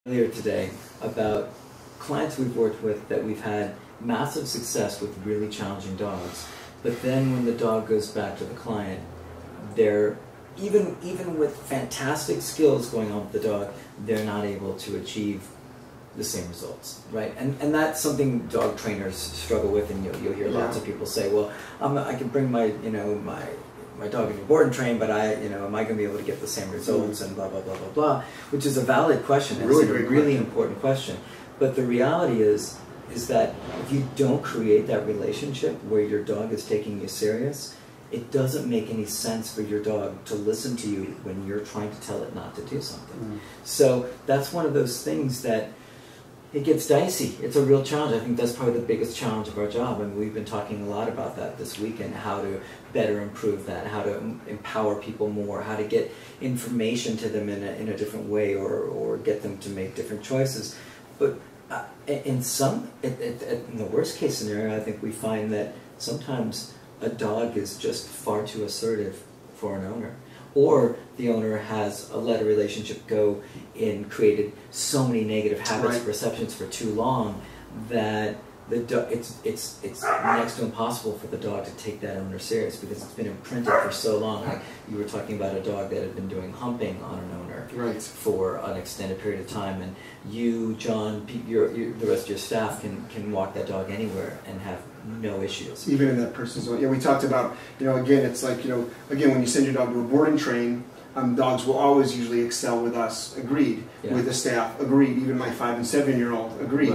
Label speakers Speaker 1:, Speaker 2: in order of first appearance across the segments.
Speaker 1: Earlier today about clients we've worked with that we've had massive success with really challenging dogs, but then when the dog goes back to the client, they're even with fantastic skills going on with the dog, they're not able to achieve the same results, right? And that's something dog trainers struggle with, and you'll hear lots of people say, well, I can bring my my dog in your board and train, but am I going to be able to get the same results, and blah blah blah blah blah, which is a valid question. It's a really important question. But the reality is that if you don't create that relationship where your dog is taking you serious, it doesn't make any sense for your dog to listen to you when you're trying to tell it not to do something. So that's one of those things that it gets dicey. It's a real challenge. I think that's probably the biggest challenge of our job, and we've been talking a lot about that this weekend, how to better improve that, how to empower people more, how to get information to them in a different way, or get them to make different choices. But in the worst case scenario, I think we find that sometimes a dog is just far too assertive for an owner, or the owner has let a relationship go and created so many negative habits, perceptions for too long that it's next to impossible for the dog to take that owner serious, because it's been imprinted for so long. Like you were talking about a dog that had been doing humping on an owner for an extended period of time, and you, John, the rest of your staff can walk that dog anywhere and have no issues.
Speaker 2: Even in that person's zone. Yeah, we talked about, again, it's like, again, when you send your dog to a board and train, dogs will always usually excel with us, agreed. With the staff, agreed. Even my 5- and 7-year-old, agreed.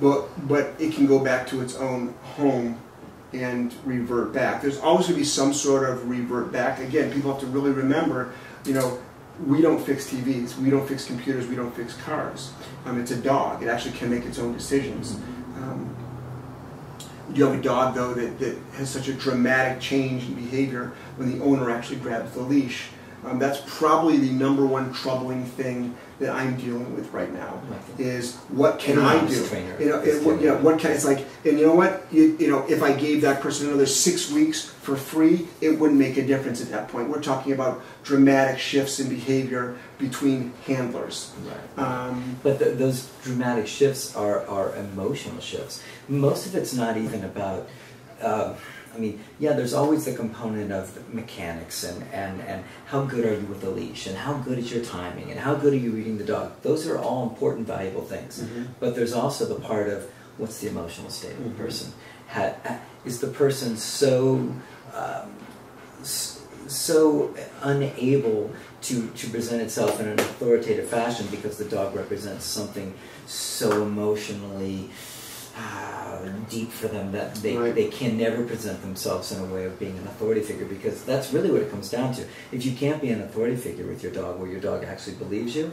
Speaker 2: But it can go back to its own home and revert back. There's always going to be some sort of revert back. Again, people have to really remember, we don't fix TVs, we don't fix computers, we don't fix cars. It's a dog. It actually can make its own decisions. You have a dog, though, that has such a dramatic change in behavior when the owner actually grabs the leash. That's probably the #1 troubling thing that I'm dealing with right now. Is what can I do? It's like, and you know what? If I gave that person another 6 weeks for free, it wouldn't make a difference at that point. We're talking about dramatic shifts in behavior between handlers.
Speaker 1: But those dramatic shifts are emotional shifts. Most of it's not even about. There's always the component of mechanics and how good are you with the leash, and how good is your timing, and how good are you reading the dog. Those are all important, valuable things. But there's also the part of what's the emotional state of the person. Is the person so unable to present itself in an authoritative fashion because the dog represents something so emotionally deep for them that they can never present themselves in a way of being an authority figure, because that's really what it comes down to. If you can't be an authority figure with your dog, where your dog actually believes you,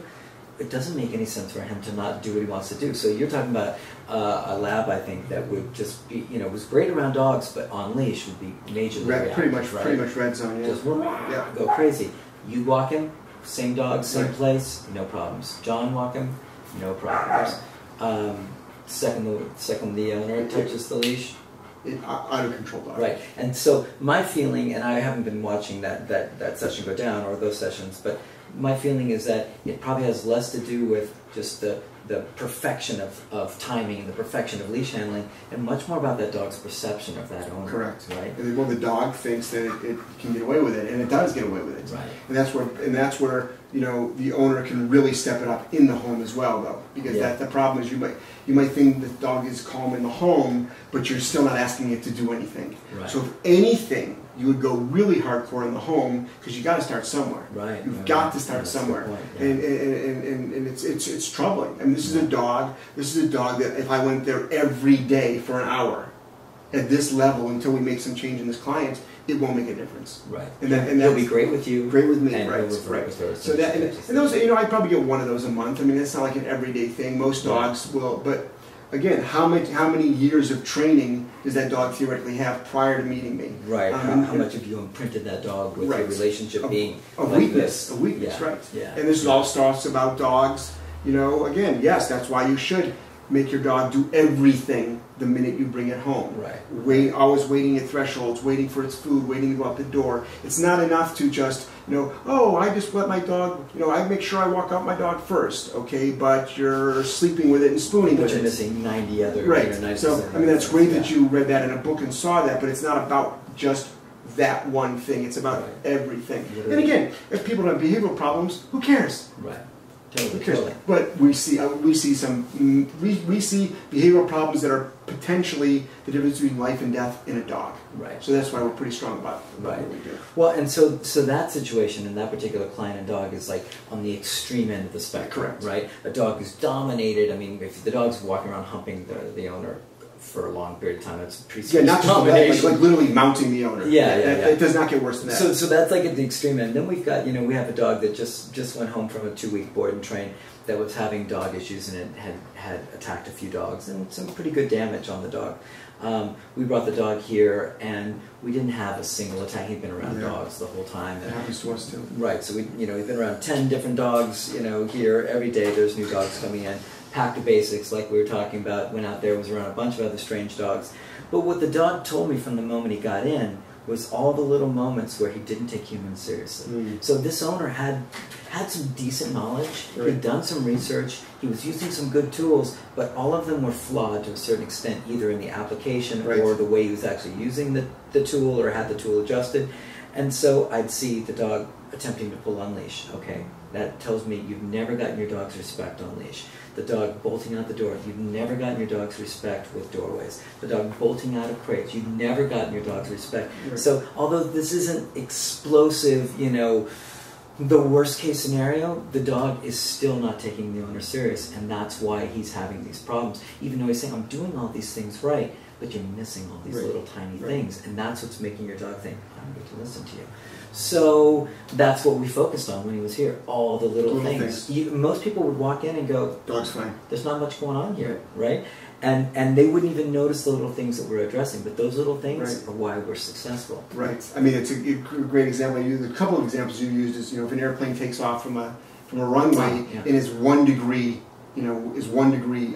Speaker 1: it doesn't make any sense for him to not do what he wants to do. So you're talking about a lab, I think, that would just be, was great around dogs, but on leash would be majorly reactive,
Speaker 2: pretty much red zone.
Speaker 1: Just go crazy. You walk him, same dog, same place, no problems. John walk him, no problems. Second the owner touches the leash,
Speaker 2: out of control dog.
Speaker 1: Right. And so my feeling, and I haven't been watching that session go down, or those sessions, but my feeling is that it probably has less to do with just the perfection of timing and the perfection of leash handling, and much more about that dog's perception of that owner.
Speaker 2: Correct.
Speaker 1: Right.
Speaker 2: And well, the dog thinks that it can get away with it, and it does get away with it.
Speaker 1: Right.
Speaker 2: And that's where the owner can really step it up in the home as well, though, because the problem is you might think the dog is calm in the home, but you're still not asking it to do anything.
Speaker 1: Right.
Speaker 2: So if anything, you would go really hardcore in the home, because you got to start somewhere.
Speaker 1: Right.
Speaker 2: You've got to start somewhere. And it's troubling. I mean, this is a dog. This is a dog that if I went there every day for an hour at this level until we make some change in this client, it won't make a difference.
Speaker 1: Right.
Speaker 2: And
Speaker 1: he'll be great with you.
Speaker 2: Great with me.
Speaker 1: And
Speaker 2: right. So that and those, I probably get one of those a month. I mean, it's not like an everyday thing. Most dogs will, but again, how many years of training does that dog theoretically have prior to meeting me?
Speaker 1: Right. How much have you imprinted that dog with your relationship being
Speaker 2: a
Speaker 1: like
Speaker 2: weakness?
Speaker 1: This?
Speaker 2: A weakness, right?
Speaker 1: Yeah.
Speaker 2: And this all starts about dogs. Again, yes, that's why you should make your dog do everything the minute you bring it home.
Speaker 1: Right.
Speaker 2: Always waiting at thresholds, waiting for its food, waiting to go out the door. It's not enough to just You know, oh, I just let my dog, you know, I make sure I walk out my dog first, okay, but you're sleeping with it and spooning
Speaker 1: but
Speaker 2: with
Speaker 1: you're
Speaker 2: it.
Speaker 1: missing 90 other.
Speaker 2: Right.
Speaker 1: You know, 90%
Speaker 2: So, I mean, that's great that
Speaker 1: yeah.
Speaker 2: you read that in a book and saw that, but it's not about just that one thing. It's about
Speaker 1: Right.
Speaker 2: everything.
Speaker 1: Literally.
Speaker 2: And again, if people have behavioral problems, who cares?
Speaker 1: Right.
Speaker 2: Who
Speaker 1: Totally.
Speaker 2: cares?
Speaker 1: Totally.
Speaker 2: But we see we see behavioral problems that are potentially the difference between life and death in a dog.
Speaker 1: Right.
Speaker 2: So that's why we're pretty strong about
Speaker 1: Right.
Speaker 2: what we do.
Speaker 1: Well, and so that situation and that particular client and dog is like on the extreme end of the spectrum,
Speaker 2: Correct.
Speaker 1: right? A dog who's dominated. I mean, if the dog's walking around humping the owner for a long period of time, it's pretty
Speaker 2: Yeah,
Speaker 1: serious
Speaker 2: not just
Speaker 1: domination.
Speaker 2: like literally mounting the owner.
Speaker 1: Yeah.
Speaker 2: It does not get worse than that.
Speaker 1: So that's like at the extreme end. Then we've got, you know, we have a dog that just went home from a 2-week board and train that was having dog issues, and it had attacked a few dogs and some pretty good damage on the dog. We brought the dog here, and we didn't have a single attack. He'd been around dogs the whole time.
Speaker 2: That happens to us too.
Speaker 1: Right. So we've been around 10 different dogs. You know, here every day there's new dogs coming in. Pack to basics, like we were talking about. Went out there, was around a bunch of other strange dogs. But what the dog told me from the moment he got in was all the little moments where he didn't take humans seriously.
Speaker 2: Mm.
Speaker 1: So this owner had some decent knowledge.
Speaker 2: Right.
Speaker 1: He'd done some research. He was using some good tools, but all of them were flawed to a certain extent, either in the application
Speaker 2: Right.
Speaker 1: or the way he was actually using the tool or had the tool adjusted. And so I'd see the dog attempting to pull on leash. Okay, that tells me you've never gotten your dog's respect on leash. The dog bolting out the door, you've never gotten your dog's respect with doorways. The dog bolting out of crates, you've never gotten your dog's respect.
Speaker 2: Right.
Speaker 1: So although this isn't explosive, you know, the worst case scenario, the dog is still not taking the owner serious, and that's why he's having these problems. Even though he's saying, I'm doing all these things right, but you're missing all these
Speaker 2: Right.
Speaker 1: little tiny
Speaker 2: Right.
Speaker 1: things, and that's what's making your dog think, I'm going to listen to you. So that's what we focused on when he was here, all the little things. Most people would walk in and go,
Speaker 2: Dog's fine.
Speaker 1: there's not much going on here, right? And they wouldn't even notice the little things that we're addressing, but those little things
Speaker 2: Right.
Speaker 1: are why we're successful.
Speaker 2: Right. I mean, it's a great example. A couple of examples you used is, you know, if an airplane takes off from a runway
Speaker 1: Yeah.
Speaker 2: and is 1 degree,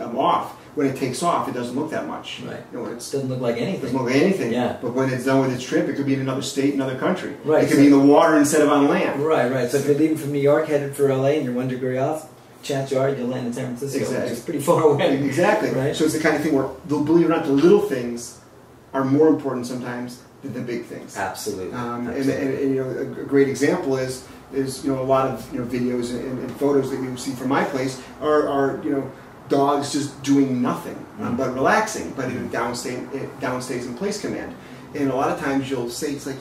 Speaker 2: off, when it takes off, it doesn't look that much.
Speaker 1: Right.
Speaker 2: You know,
Speaker 1: It doesn't look like anything.
Speaker 2: doesn't look like anything.
Speaker 1: Yeah.
Speaker 2: But when it's done with its trip, it could be in another state, another country.
Speaker 1: Right,
Speaker 2: It could
Speaker 1: so-
Speaker 2: be in the water instead of on land.
Speaker 1: Right. So if you're leaving from New York, headed for LA, and you're 1 degree off, chances are you'll land in San Francisco,
Speaker 2: Exactly.
Speaker 1: which is pretty far away.
Speaker 2: Exactly.
Speaker 1: Right?
Speaker 2: So it's the kind of thing where, believe it or not, the little things are more important sometimes than the big things.
Speaker 1: Absolutely.
Speaker 2: And
Speaker 1: Absolutely.
Speaker 2: you know, a great example is you know, a lot of, you know, videos and photos that you see from my place are you know, dogs just doing nothing but relaxing, but in downstays in place command. And a lot of times you'll say, it's like,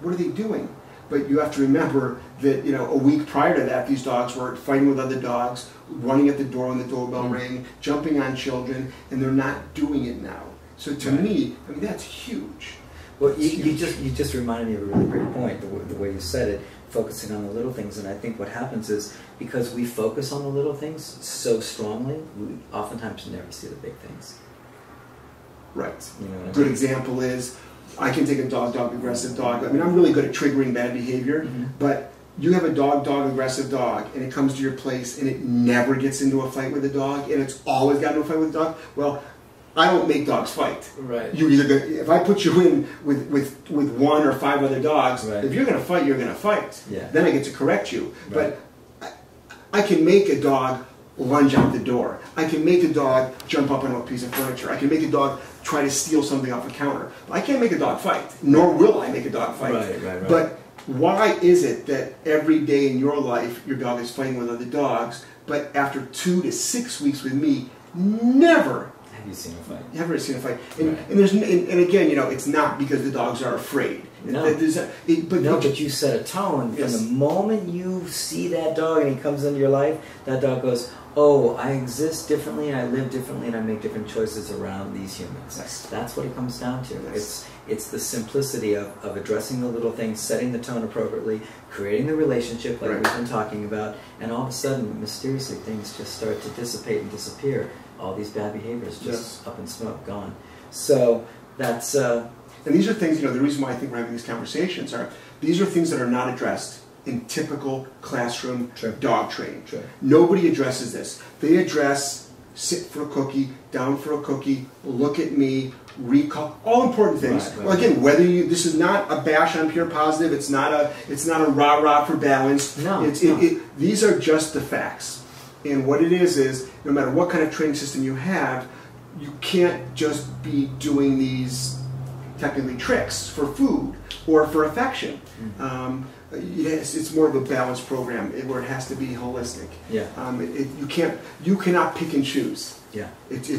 Speaker 2: what are they doing? But you have to remember that, you know, a week prior to that, these dogs were fighting with other dogs, running at the door when the doorbell rang, jumping on children, and they're not doing it now. So to me, I mean, that's huge.
Speaker 1: Well, you just reminded me of a really great point, the way you said it, focusing on the little things. And I think what happens is, because we focus on the little things so strongly, we oftentimes never see the big things.
Speaker 2: Right.
Speaker 1: You know what I
Speaker 2: Good
Speaker 1: mean?
Speaker 2: example is, I can take a dog, aggressive dog. I mean, I'm really good at triggering bad behavior, but you have a dog, aggressive dog, and it comes to your place and it never gets into a fight with the dog, and it's always got into a fight with the dog. Well, I don't make dogs fight.
Speaker 1: Right.
Speaker 2: You either if I put you in with 1 or 5 other dogs,
Speaker 1: Right.
Speaker 2: if you're going to fight, you're going to fight.
Speaker 1: Yeah.
Speaker 2: Then I get to correct you.
Speaker 1: Right.
Speaker 2: But I can make a dog lunge out the door. I can make a dog jump up on a piece of furniture. I can make a dog try to steal something off a counter. But I can't make a dog fight, nor will I make a dog fight.
Speaker 1: Right.
Speaker 2: But why is it that every day in your life your dog is fighting with other dogs, but after 2 to 6 weeks with me, never
Speaker 1: Have you seen a fight?
Speaker 2: have ever seen a fight? And,
Speaker 1: Right.
Speaker 2: and again, you know, it's not because the dogs are afraid.
Speaker 1: No.
Speaker 2: But
Speaker 1: you set a tone.
Speaker 2: Yes.
Speaker 1: From the moment you see that dog and he comes into your life, that dog goes, oh, I exist differently, and I live differently, and I make different choices around these humans.
Speaker 2: Yes.
Speaker 1: That's what it comes down to.
Speaker 2: Yes.
Speaker 1: It's the simplicity of addressing the little things, setting the tone appropriately, creating the relationship like
Speaker 2: Right.
Speaker 1: we've been talking about, and all of a sudden, mysteriously, things just start to dissipate and disappear. All these bad behaviors just up in smoke, gone. So that's...
Speaker 2: And these are things, you know, the reason why I think we're having these conversations are, these are things that are not addressed in typical classroom
Speaker 1: Sure.
Speaker 2: dog training.
Speaker 1: Sure.
Speaker 2: Nobody addresses this. They address sit for a cookie, down for a cookie, look at me, recall, all important things.
Speaker 1: Right, right.
Speaker 2: Well, again, whether you, this is not a bash on Pure Positive, it's not a rah-rah for balance.
Speaker 1: No,
Speaker 2: These are just the facts. And what it is no matter what kind of training system you have, you can't just be doing these technically tricks for food or for affection. Yes, it's more of a balanced program where it has to be holistic.
Speaker 1: Yeah.
Speaker 2: You cannot pick and choose.
Speaker 1: Yeah.
Speaker 2: It's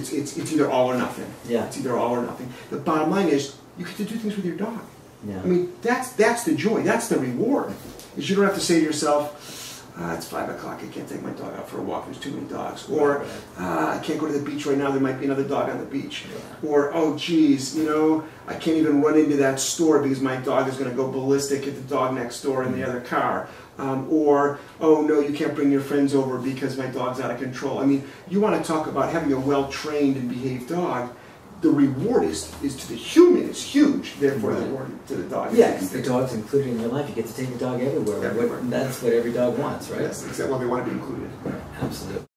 Speaker 2: either all or nothing.
Speaker 1: Yeah.
Speaker 2: It's either all or nothing. The bottom line is you get to do things with your dog.
Speaker 1: Yeah.
Speaker 2: I mean, that's the joy. That's the reward. Is you don't have to say to yourself, it's 5 o'clock, I can't take my dog out for a walk, there's too many dogs. Or, I can't go to the beach right now, there might be another dog on the beach. Or, oh geez, I can't even run into that store because my dog is going to go ballistic at the dog next door in the other car. Or, oh no, you can't bring your friends over because my dog's out of control. I mean, you want to talk about having a well-trained and behaved dog. The reward is to the human is huge, therefore the reward to the dog.
Speaker 1: Yes, the dog's included in your life. You get to take the dog everywhere.
Speaker 2: Everywhere.
Speaker 1: That's what every dog wants, right?
Speaker 2: Yes, except when they want to be included.
Speaker 1: Absolutely.